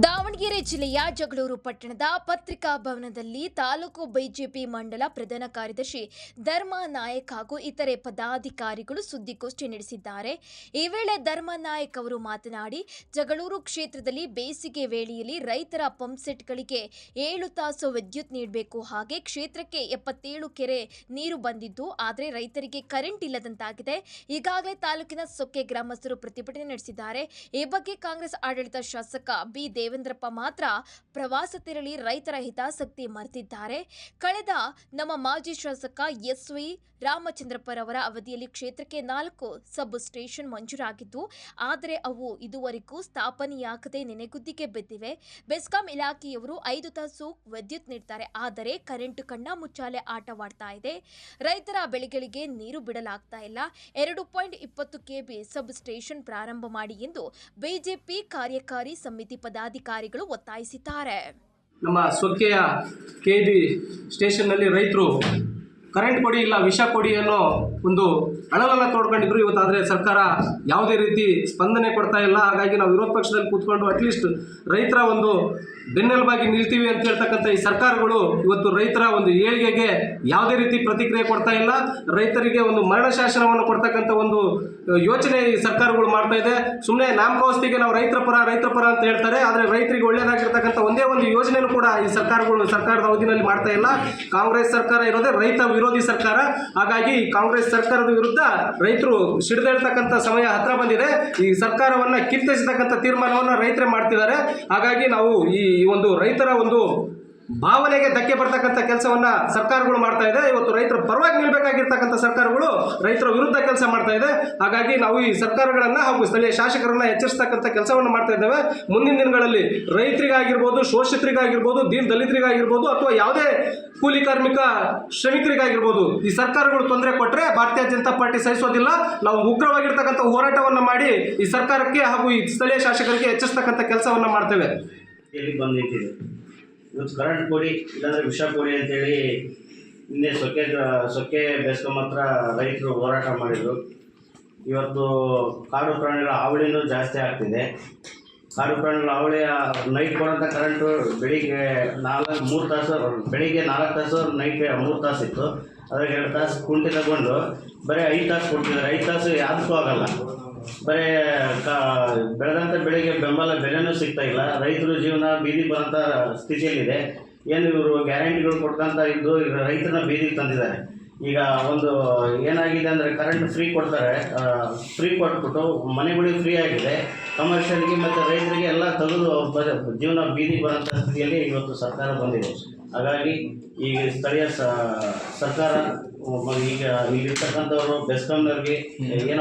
ದಾವಣಗೆರೆ ಜಿಲ್ಲೆಯ ಜಗಳೂರು ಪಟ್ಟಣದ ಪತ್ರಿಕಾ ಭವನದಲ್ಲಿ ತಾಲೂಕು ಬಿಜೆಪಿ ಮಂಡಲ ಪ್ರಧಾನ ಕಾರ್ಯದರ್ಶಿ ಧರ್ಮ ನಾಯಕ್ ಹಾಗೂ ಇತರೆ ಪದಾಧಿಕಾರಿಗಳು ಸುದ್ದಿಗೋಷ್ಠಿ ನಡೆಸಿದ್ದಾರೆ. ಈ ವೇಳೆ ಧರ್ಮ ನಾಯಕ್ ಅವರು ಮಾತನಾಡಿ, ಜಗಳೂರು ಕ್ಷೇತ್ರದಲ್ಲಿ ಬೇಸಿಗೆ ವೇಳೆಯಲ್ಲಿ ರೈತರ ಪಂಪ್ಸೆಟ್ಗಳಿಗೆ 7 ತಾಸು ವಿದ್ಯುತ್ ನೀಡಬೇಕು. ಹಾಗೆ ಕ್ಷೇತ್ರಕ್ಕೆ 77 ಕೆರೆ ನೀರು ಬಂದಿದ್ದು, ಆದರೆ ರೈತರಿಗೆ ಕರೆಂಟ್ ಇಲ್ಲದಂತಾಗಿದೆ. ಈಗಾಗಲೇ ತಾಲೂಕಿನ ಸೊಕ್ಕೆ ಗ್ರಾಮಸ್ಥರು ಪ್ರತಿಭಟನೆ ನಡೆಸಿದ್ದಾರೆ. ಈ ಬಗ್ಗೆ ಕಾಂಗ್ರೆಸ್ ಆಡಳಿತ ಶಾಸಕ ಬಿ ದೇವೇಂದ್ರಪ್ಪ ಮಾತ್ರ ಪ್ರವಾಸ ತೆರಳಿ ರೈತರ ಹಿತಾಸಕ್ತಿ ಮರೆತಿದ್ದಾರೆ. ಕಳೆದ ನಮ್ಮ ಮಾಜಿ ಶಾಸಕ ಎಸ್.ವಿ. ರಾಮಚಂದ್ರಪ್ಪರವರ ಅವಧಿಯಲ್ಲಿ ಕ್ಷೇತ್ರಕ್ಕೆ 4 ಸಬ್ ಸ್ಟೇಷನ್ ಮಂಜೂರಾಗಿದ್ದು, ಆದರೆ ಅವು ಇದುವರೆಗೂ ಸ್ಥಾಪನೆಯಾಗದೆ ನೆನೆಗುದ್ದಿಗೆ ಬಿದ್ದಿವೆ. ಬೆಸ್ಕಾಂ ಇಲಾಖೆಯವರು 5 ತಾಸು ವಿದ್ಯುತ್ ನೀಡುತ್ತಾರೆ, ಆದರೆ ಕರೆಂಟ್ ಕಣ್ಣ ಮುಚ್ಚಾಲೆ ಆಟವಾಡ್ತಾ ಇದೆ. ರೈತರ ಬೆಳೆಗಳಿಗೆ ನೀರು ಬಿಡಲಾಗ್ತಾ ಇಲ್ಲ. 2.20 kV ಸಬ್ ಸ್ಟೇಷನ್ ಪ್ರಾರಂಭ ಮಾಡಿ ಎಂದು ಬಿಜೆಪಿ ಕಾರ್ಯಕಾರಿ ಸಮಿತಿ ಪದಾಧಿಕಾರಿಗಳು ಒತ್ತಾಯಿಸಿದ್ದಾರೆ. ನಮ್ಮ ಸೊಕ್ಕೆಯ KV ಸ್ಟೇಷನ್ನಲ್ಲಿ ರೈತರು ಕರೆಂಟ್ ಕೊಡಿ ಇಲ್ಲ ವಿಷ ಕೊಡಿ ಅನ್ನೋ ಒಂದು ಅಳಲೆಲ್ಲ ತೋಡ್ಕೊಂಡಿದ್ರು. ಇವತ್ತಾದರೆ ಸರ್ಕಾರ ಯಾವುದೇ ರೀತಿ ಸ್ಪಂದನೆ ಕೊಡ್ತಾ ಇಲ್ಲ. ಹಾಗಾಗಿ ನಾವು ವಿರೋಧ ಪಕ್ಷದಲ್ಲಿ ಕೂತ್ಕೊಂಡು ಅಟ್ಲೀಸ್ಟ್ ರೈತರ ಒಂದು ಬೆನ್ನೆಲುಬಾಗಿ ನಿಲ್ತೀವಿ ಅಂತ ಹೇಳ್ತಕ್ಕಂಥ ಈ ಸರ್ಕಾರಗಳು ಇವತ್ತು ರೈತರ ಒಂದು ಏಳಿಗೆಗೆ ಯಾವುದೇ ರೀತಿ ಪ್ರತಿಕ್ರಿಯೆ ಕೊಡ್ತಾ ಇಲ್ಲ. ರೈತರಿಗೆ ಒಂದು ಮರಣ ಶಾಸನವನ್ನು ಕೊಡ್ತಕ್ಕಂಥ ಒಂದು ಯೋಚನೆ ಈ ಸರ್ಕಾರಗಳು ಮಾಡ್ತಾ ಇದೆ. ಸುಮ್ಮನೆ ನಾಮಕಾವಸ್ತಿಗೆ ನಾವು ರೈತರ ಪರ ಅಂತ ಹೇಳ್ತಾರೆ, ಆದರೆ ರೈತರಿಗೆ ಒಳ್ಳೆಯದಾಗಿರ್ತಕ್ಕಂಥ ಒಂದೇ ಒಂದು ಯೋಜನೆಯೂ ಕೂಡ ಈ ಸರ್ಕಾರದ ಅವಧಿನಲ್ಲಿ ಮಾಡ್ತಾ ಇಲ್ಲ. ಕಾಂಗ್ರೆಸ್ ಸರ್ಕಾರ ಇರೋದೇ ರೈತ ವಿರೋಧಿ ಸರ್ಕಾರ. ಹಾಗಾಗಿ ಕಾಂಗ್ರೆಸ್ ಸರ್ಕಾರದ ವಿರುದ್ಧ ರೈತರು ಸಿಡಿದೇಳ್ತಕ್ಕಂಥ ಸಮಯ ಹತ್ರ ಬಂದಿದೆ. ಈ ಸರ್ಕಾರವನ್ನು ಕಿತ್ತೆಸತಕ್ಕಂಥ ತೀರ್ಮಾನವನ್ನು ರೈತರೇ ಮಾಡ್ತಿದ್ದಾರೆ. ಹಾಗಾಗಿ ನಾವು ಈ ಒಂದು ರೈತರ ಒಂದು ಭಾವನೆಗೆ ಧಕ್ಕೆ ಬರ್ತಕ್ಕಂಥ ಕೆಲಸವನ್ನ ಸರ್ಕಾರಗಳು ಮಾಡ್ತಾ ಇದೆ. ಇವತ್ತು ರೈತರ ಪರವಾಗಿ ನಿಲ್ಬೇಕಾಗಿರ್ತಕ್ಕಂಥ ಸರ್ಕಾರಗಳು ರೈತರ ವಿರುದ್ಧ ಕೆಲಸ ಮಾಡ್ತಾ ಇದೆ. ಹಾಗಾಗಿ ನಾವು ಈ ಸರ್ಕಾರಗಳನ್ನ ಹಾಗೂ ಸ್ಥಳೀಯ ಶಾಸಕರನ್ನ ಎಚ್ಚರಿಸತಕ್ಕಂಥ ಕೆಲಸವನ್ನು ಮಾಡ್ತಾ ಇದ್ದೇವೆ. ಮುಂದಿನ ದಿನಗಳಲ್ಲಿ ರೈತರಿಗಾಗಿರ್ಬೋದು, ಶೋಷಿತರಿಗಾಗಿರ್ಬೋದು, ದಲಿತರಿಗಾಗಿರ್ಬೋದು, ಅಥವಾ ಯಾವುದೇ ಕೂಲಿ ಕಾರ್ಮಿಕ ಶ್ರಮಿಕರಿಗಾಗಿರ್ಬೋದು, ಈ ಸರ್ಕಾರಗಳು ತೊಂದರೆ ಕೊಟ್ಟರೆ ಭಾರತೀಯ ಜನತಾ ಪಾರ್ಟಿ ಸಹಿಸೋದಿಲ್ಲ. ನಾವು ಉಗ್ರವಾಗಿರ್ತಕ್ಕಂಥ ಹೋರಾಟವನ್ನು ಮಾಡಿ ಈ ಸರ್ಕಾರಕ್ಕೆ ಹಾಗೂ ಈ ಸ್ಥಳೀಯ ಶಾಸಕರಿಗೆ ಎಚ್ಚರಿಸತಕ್ಕಂಥ ಕೆಲಸವನ್ನು ಮಾಡ್ತೇವೆ. ಇವತ್ತು ಕರೆಂಟ್ ಕೊಡಿ ಇಲ್ಲಾಂದರೆ ವಿಷ ಕೊಡಿ ಅಂತೇಳಿ ನಿನ್ನೆ ಸೊಕ್ಕೆ ಬೆಸ್ಕಾಂ ಹತ್ರ ರೈತರು ಹೋರಾಟ ಮಾಡಿದರು. ಇವತ್ತು ಕಾಡು ಪ್ರಾಣಿಗಳ ಹಾವಳಿನೂ ಜಾಸ್ತಿ ಆಗ್ತಿದೆ. ಕಾಡು ಪ್ರಾಣಿಗಳ ಹಾವಳಿಯ ನೈಟ್ ಬರೋಂಥ ಕರೆಂಟು ಬೆಳಿಗ್ಗೆ 3 ತಾಸು, ಬೆಳಿಗ್ಗೆ 4 ತಾಸು, ನೈಟ್ 3 ತಾಸು ಇತ್ತು. ಅದ್ರಾಗ 2 ತಾಸು ಕುಂಟಿ ತಗೊಂಡು ಬರೀ 5 ತಾಸು ಕೊಡ್ತಿದ್ದಾರೆ. 5 ತಾಸು ಯಾವುದಕ್ಕೂ ಆಗಲ್ಲ. ಬರೀ ಬೆಳೆದಂಥ ಬೆಳೆಗೆ ಬೆಲೆನೂ ಸಿಗ್ತಾ ಇಲ್ಲ. ರೈತರ ಜೀವನ ಬೀದಿಗೆ ಬರೋಂಥ ಸ್ಥಿತಿಯಲ್ಲಿದೆ. ಏನು ಇವರು ಗ್ಯಾರಂಟಿಗಳು ಕೊಡ್ಕೊಂತ ಇದ್ದು ರೈತರನ್ನ ಬೀದಿಗೆ ತಂದಿದ್ದಾರೆ. ಈಗ ಒಂದು ಏನಾಗಿದೆ ಅಂದರೆ ಕರೆಂಟ್ ಫ್ರೀ ಕೊಡ್ತಾರೆ. ಫ್ರೀ ಕೊಟ್ಬಿಟ್ಟು ಮನೆಗಳಿಗೆ ಫ್ರೀ ಆಗಿದೆ. ಕಮರ್ಷಿಯಲ್ಗೆ ಮತ್ತು ರೈತರಿಗೆ ಎಲ್ಲ ತೆಗೆದು ಜೀವನ ಬೀದಿಗೆ ಬರೋಂಥ ಸ್ಥಿತಿಯಲ್ಲಿ ಇವತ್ತು ಸರ್ಕಾರ ಬಂದಿದೆ. ಹಾಗಾಗಿ ಈಗ ಸ್ಥಳೀಯ ಸರ್ಕಾರ ಈಗ ಇಲ್ಲಿರ್ತಕ್ಕಂಥವರು ಬೆಸ್ಕಾಂನವ್ರಿಗೆ ಏನೋ